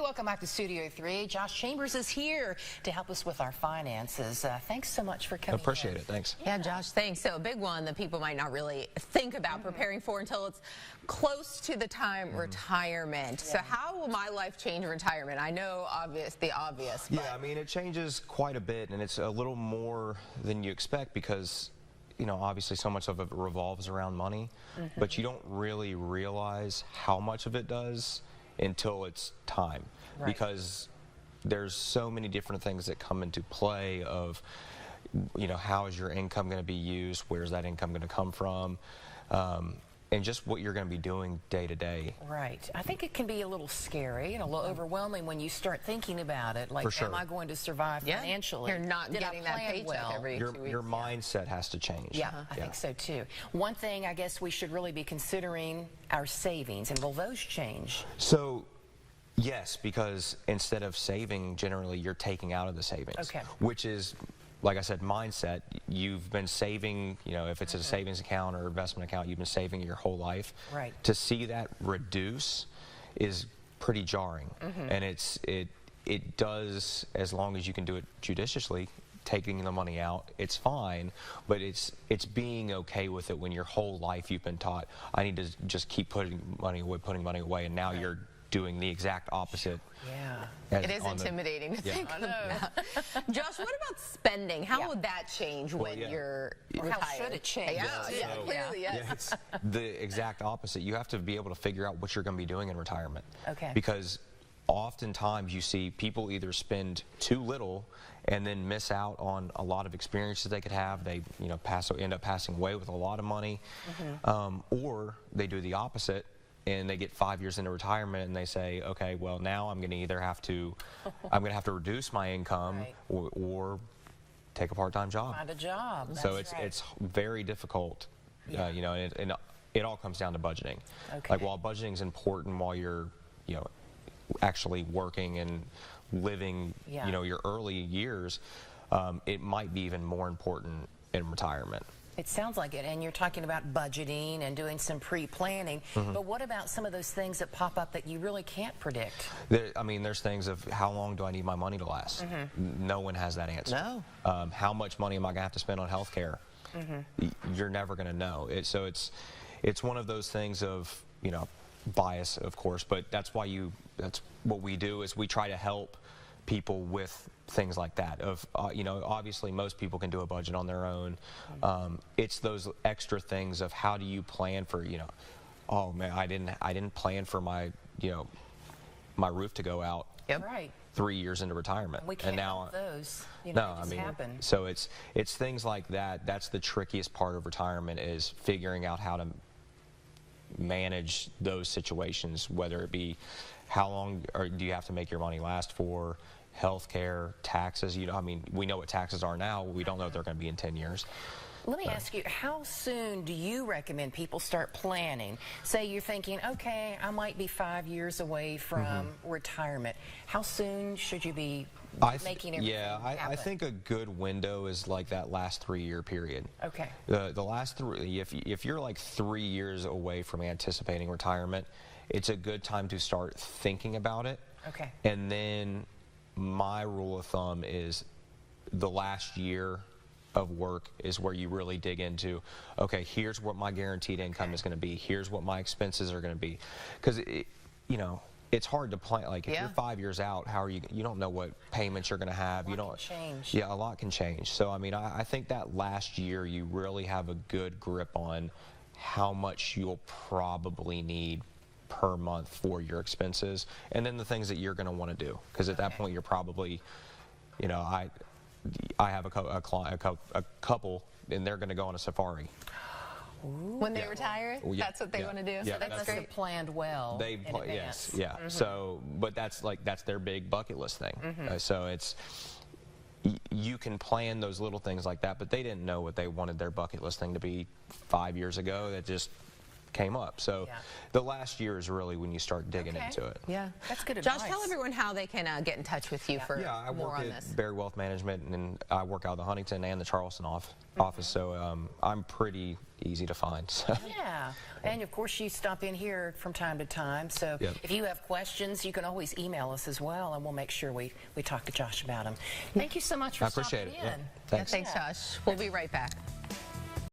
Welcome back to Studio 3. Josh Chambers is here to help us with our finances. Thanks so much for coming. Appreciate it. Thanks. Yeah, Josh, thanks. So a big one that people might not really think about preparing for until it's close to the time retirement. Yeah. So how will my life change in retirement? I know the obvious. But... Yeah, I mean, it changes quite a bit, and it's a little more than you expect because, you know, obviously so much of it revolves around money, but you don't really realize how much of it does until it's time. Right. Because there's so many different things that come into play of, you know, how is your income going to be used, where's that income going to come from, and just what you're going to be doing day to day. Right. I think it can be a little scary and a little overwhelming when you start thinking about it. Like, For sure. am I going to survive financially? You're not getting that paycheck every 2 weeks. Your mindset has to change. Yeah, I think so too. One thing I guess we should really be considering our savings, and will those change? So, yes, because instead of saving, generally you're taking out of the savings. Okay. Which is, like I said, mindset. You've been saving, you know, if it's a savings account or investment account, you've been saving your whole life. Right. To see that reduce is pretty jarring. And it does, as long as you can do it judiciously, taking the money out, it's fine, but it's being okay with it when your whole life you've been taught, I need to just keep putting money away, and now you're doing the exact opposite. Yeah. It is intimidating to think about. Josh, what about spending? How would that change when you're retired? How should it change? Clearly, yes. Yeah, it's the exact opposite. You have to be able to figure out what you're going to be doing in retirement. Okay. Because oftentimes you see people either spend too little and then miss out on a lot of experiences they could have. They, you know, end up passing away with a lot of money, or they do the opposite and they get 5 years into retirement and they say, okay, well, now I'm going to either have to, reduce my income or take a part-time job. Find a job. That's so it's very difficult, you know, and it all comes down to budgeting. Okay. Like, while budgeting is important while you're, you know, actually working and living, you know, your early years, it might be even more important in retirement. It sounds like it, and you're talking about budgeting and doing some pre-planning, but what about some of those things that pop up that you really can't predict? I mean, there's things of how long do I need my money to last? No one has that answer. No. How much money am I going to have to spend on health care? You're never going to know. So it's one of those things of, you know, bias, of course, but that's what we do, is we try to help people with things like that. Of you know, obviously most people can do a budget on their own. It's those extra things of how do you plan for, you know, oh man, I didn't plan for my, you know, my roof to go out. Right. 3 years into retirement. We can't and now help those. You know, no, I mean, happen. So it's things like that. That's the trickiest part of retirement, is figuring out how to manage those situations, whether it be how long do you have to make your money last for, health care, taxes. You know, I mean, we know what taxes are now. We don't know what they're going to be in 10 years. Let me ask you, how soon do you recommend people start planning? Say you're thinking, okay, I might be 5 years away from retirement. How soon should you be making everything happen? I think a good window is like that last 3 year period. Okay. The last three, if you're like 3 years away from anticipating retirement, it's a good time to start thinking about it. Okay. And then my rule of thumb is the last year of work is where you really dig into, okay, here's what my guaranteed income is going to be, here's what my expenses are going to be. Because, you know, it's hard to plan. Like, if you're 5 years out, how are you don't know what payments you're going to have. A lot can change. Yeah, a lot can change. So, I mean, I think that last year you really have a good grip on how much you'll probably need per month for your expenses, and then the things that you're going to want to do. Because at that point, you're probably, you know, I have a couple, and they're going to go on a safari. When they retire, that's what they want to do. So that's great. Planned well. They in advance. Yes, yeah. So, but that's their big bucket list thing. So it's, you can plan those little things like that, but they didn't know what they wanted their bucket list thing to be 5 years ago. That just came up. So Yeah. the last year is really when you start digging Okay. into it. Yeah. That's good Josh, advice. tell everyone how they can get in touch with you for Yeah, I more work on at this. Berry Wealth Management, and I work out of the Huntington and the Charleston office, so I'm pretty easy to find. So. Yeah, and of course you stop in here from time to time, so Yep. if you have questions, you can always email us as well, and we'll make sure we talk to Josh about them. Thank you so much for I appreciate stopping it. Yeah. in. Thanks. Thanks, Josh. We'll be right back.